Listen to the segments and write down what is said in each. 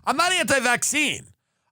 I'm not anti-vaccine.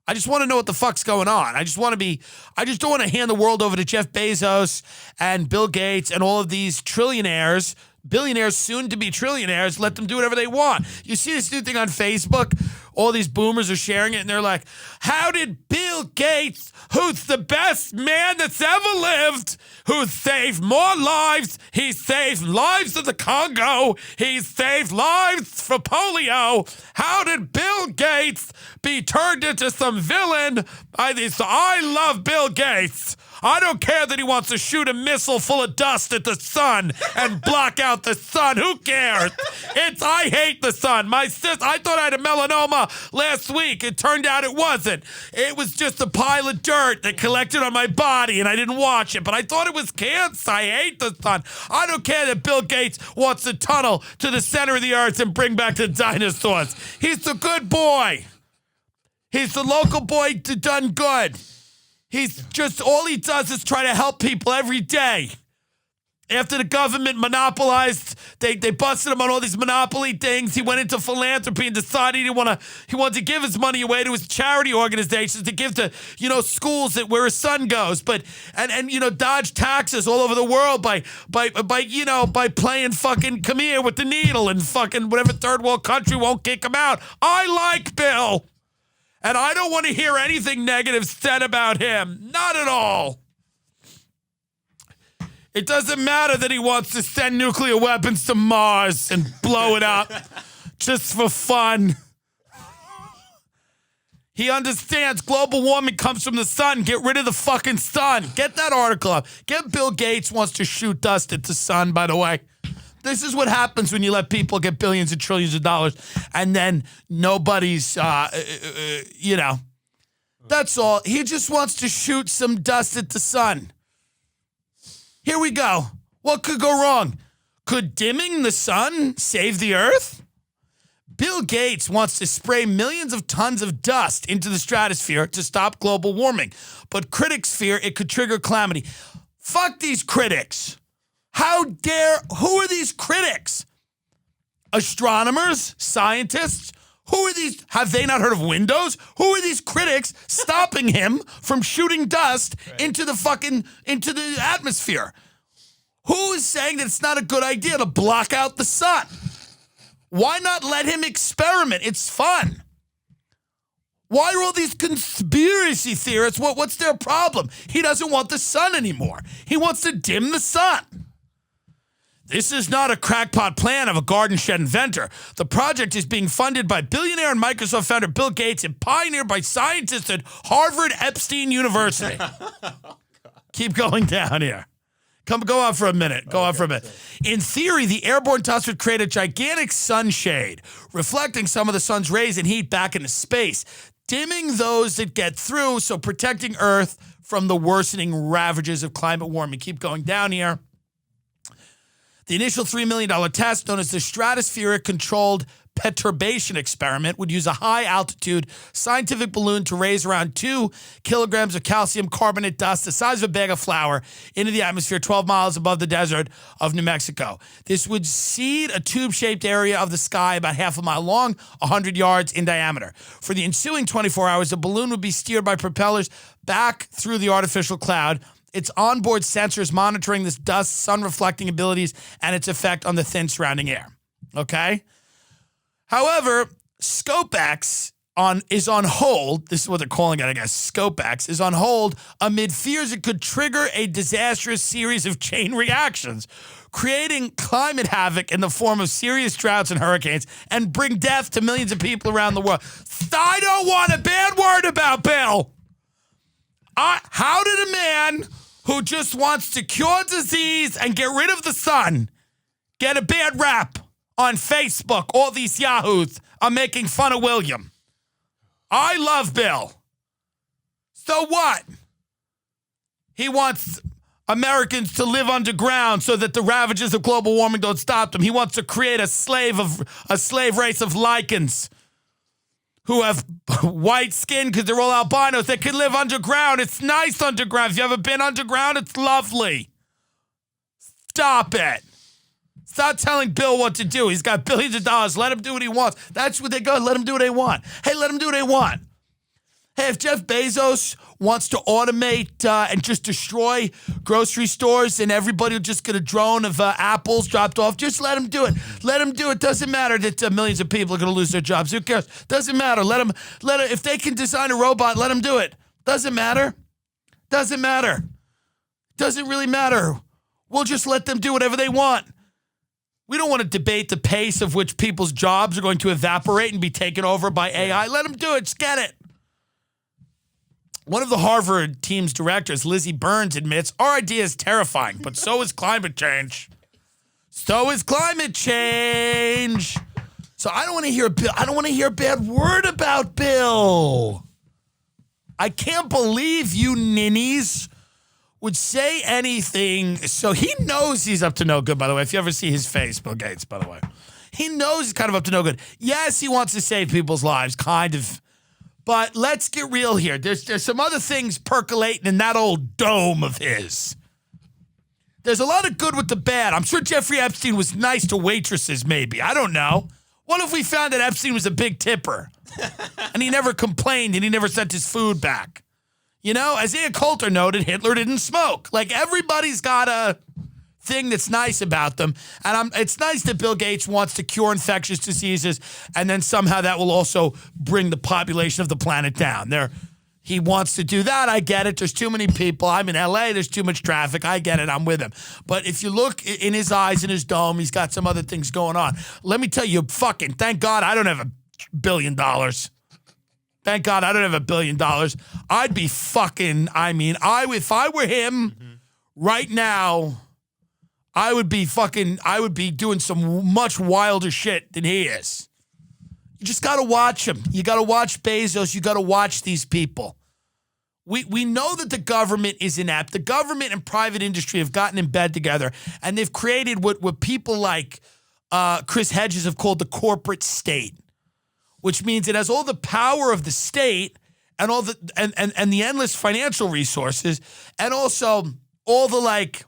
I just want to know what the fuck's going on. I just don't want to hand the world over to Jeff Bezos and Bill Gates and all of these trillionaires, billionaires, soon to be trillionaires, let them do whatever they want. You see this new thing on Facebook? All these boomers are sharing it and they're like, how did Bill Gates, who's the best man that's ever lived, who saved more lives, he saved lives of the Congo, he saved lives for polio, how did Bill Gates be turned into some villain by these? I love Bill Gates. I don't care that he wants to shoot a missile full of dust at the sun and block out the sun. Who cares? I hate the sun. I thought I had a melanoma last week. It turned out it wasn't. It was just a pile of dirt that collected on my body and I didn't watch it. But I thought it was cancer. I hate the sun. I don't care that Bill Gates wants to tunnel to the center of the earth and bring back the dinosaurs. He's the good boy. He's the local boy done good. He's just, all he does is try to help people every day. After the government monopolized, they busted him on all these monopoly things. He went into philanthropy and decided he wanted to give his money away to his charity organizations to give to, schools where his son goes. But, and dodge taxes all over the world by playing fucking come here with the needle and fucking whatever third world country won't kick him out. I like Bill. And I don't want to hear anything negative said about him. Not at all. It doesn't matter that he wants to send nuclear weapons to Mars and blow it up just for fun. He understands global warming comes from the sun. Get rid of the fucking sun. Get that article up. Get Bill Gates wants to shoot dust at the sun, by the way. This is what happens when you let people get billions and trillions of dollars and then nobody's, That's all. He just wants to shoot some dust at the sun. Here we go. What could go wrong? Could dimming the sun save the earth? Bill Gates wants to spray millions of tons of dust into the stratosphere to stop global warming, but critics fear it could trigger calamity. Fuck these critics. Who are these critics? Astronomers? Scientists? Who are these? Have they not heard of Windows? Who are these critics stopping him from shooting dust into the atmosphere? Who is saying that it's not a good idea to block out the sun? Why not let him experiment? It's fun. Why are all these conspiracy theorists? What's their problem? He doesn't want the sun anymore. He wants to dim the sun. This is not a crackpot plan of a garden shed inventor. The project is being funded by billionaire and Microsoft founder Bill Gates and pioneered by scientists at Harvard Epstein University. Keep going down here. Go on for a minute. In theory, the airborne dust would create a gigantic sunshade, reflecting some of the sun's rays and heat back into space, dimming those that get through, so protecting Earth from the worsening ravages of climate warming. Keep going down here. The initial $3 million test, known as the Stratospheric Controlled Perturbation Experiment, would use a high-altitude scientific balloon to raise around 2 kilograms of calcium carbonate dust the size of a bag of flour into the atmosphere 12 miles above the desert of New Mexico. This would seed a tube-shaped area of the sky about half a mile long, 100 yards in diameter. For the ensuing 24 hours, the balloon would be steered by propellers back through the artificial cloud, its onboard sensors monitoring this dust, sun-reflecting abilities, and its effect on the thin surrounding air. Okay? However, ScopeX is on hold. This is what they're calling it, I guess. ScopeX is on hold amid fears it could trigger a disastrous series of chain reactions, creating climate havoc in the form of serious droughts and hurricanes, and bring death to millions of people around the world. I don't want a bad word about Bill. How did a man who just wants to cure disease and get rid of the sun get a bad rap on Facebook? All these yahoos are making fun of William. I love Bill. So what? He wants Americans to live underground so that the ravages of global warming don't stop them. He wants to create a slave race of lichens who have white skin because they're all albinos. They can live underground. It's nice underground. If you ever been underground, it's lovely. Stop it. Stop telling Bill what to do. He's got billions of dollars. Let him do what he wants. That's what they go. Let him do what they want. Hey, let him do what they want. Hey, if Jeff Bezos wants to automate and just destroy grocery stores and everybody will just get a drone of apples dropped off, just let him do it. Let him do it. Doesn't matter that millions of people are going to lose their jobs. Who cares? Doesn't matter. Let him. If they can design a robot, let him do it. Doesn't matter. Doesn't matter. Doesn't really matter. We'll just let them do whatever they want. We don't want to debate the pace of which people's jobs are going to evaporate and be taken over by AI. Let them do it. Just get it. One of the Harvard team's directors, Lizzie Burns, admits our idea is terrifying, but so is climate change. So is climate change. So I don't want to hear Bill. I don't want to hear a bad word about Bill. I can't believe you ninnies would say anything. So he knows he's up to no good, by the way. If you ever see his face, Bill Gates, by the way. He knows he's kind of up to no good. Yes, he wants to save people's lives, kind of. But let's get real here. There's some other things percolating in that old dome of his. There's a lot of good with the bad. I'm sure Jeffrey Epstein was nice to waitresses, maybe. I don't know. What if we found that Epstein was a big tipper? And he never complained and he never sent his food back? You know, Isaiah Coulter noted Hitler didn't smoke. Like, everybody's got a thing that's nice about them. And it's nice that Bill Gates wants to cure infectious diseases, and then somehow that will also bring the population of the planet down. He wants to do that. I get it. There's too many people. I'm in LA. There's too much traffic. I get it. I'm with him. But if you look in his eyes, in his dome, he's got some other things going on. Let me tell you, thank God I don't have $1 billion. Thank God I don't have $1 billion. I'd be if I were him right now, I would be doing some much wilder shit than he is. You just got to watch him. You got to watch Bezos. You got to watch these people. We know that the government is inept. The government and private industry have gotten in bed together, and they've created what people like Chris Hedges have called the corporate state, which means it has all the power of the state and all the and the endless financial resources, and also all the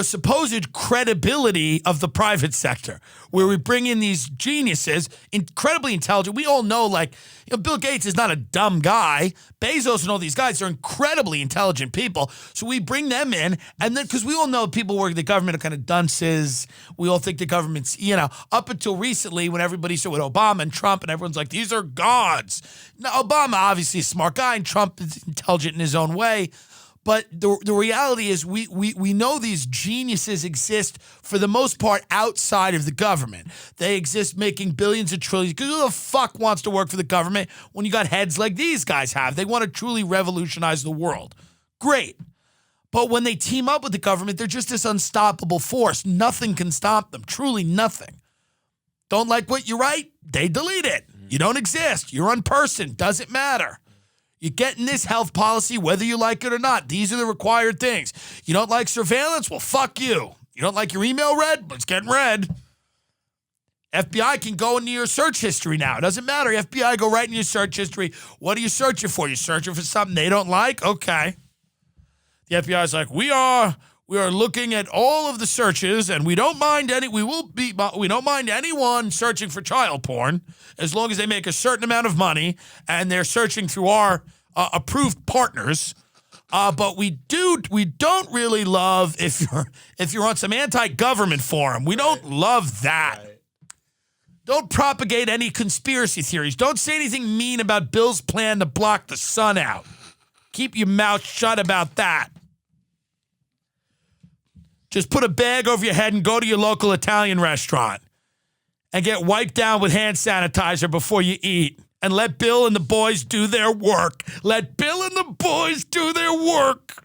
supposed credibility of the private sector, where we bring in these geniuses, incredibly intelligent. We all know, Bill Gates is not a dumb guy. Bezos and all these guys are incredibly intelligent people. So we bring them in, and then, because we all know people working the government are kind of dunces. We all think the government's, up until recently when everybody said with Obama and Trump, and everyone's like, these are gods. Now, Obama, obviously a smart guy, and Trump is intelligent in his own way. But the reality is we know these geniuses exist for the most part outside of the government. They exist making billions of trillions. Because who the fuck wants to work for the government when you got heads like these guys have? They want to truly revolutionize the world. Great. But when they team up with the government, they're just this unstoppable force. Nothing can stop them. Truly nothing. Don't like what you write? They delete it. You don't exist. You're unpersoned. Doesn't matter. You get in this health policy whether you like it or not. These are the required things. You don't like surveillance? Well, fuck you. You don't like your email read? Well, it's getting read. FBI can go into your search history now. It doesn't matter. FBI go right in your search history. What are you searching for? You're searching for something they don't like? Okay. The FBI is like, we are looking at all of the searches, and we don't mind anyone searching for child porn as long as they make a certain amount of money and they're searching through our approved partners. But we don't really love if you're on some anti-government forum. We don't love that. Right. Don't propagate any conspiracy theories. Don't say anything mean about Bill's plan to block the sun out. Keep your mouth shut about that. Just put a bag over your head and go to your local Italian restaurant and get wiped down with hand sanitizer before you eat. And let Bill and the boys do their work. Let Bill and the boys do their work.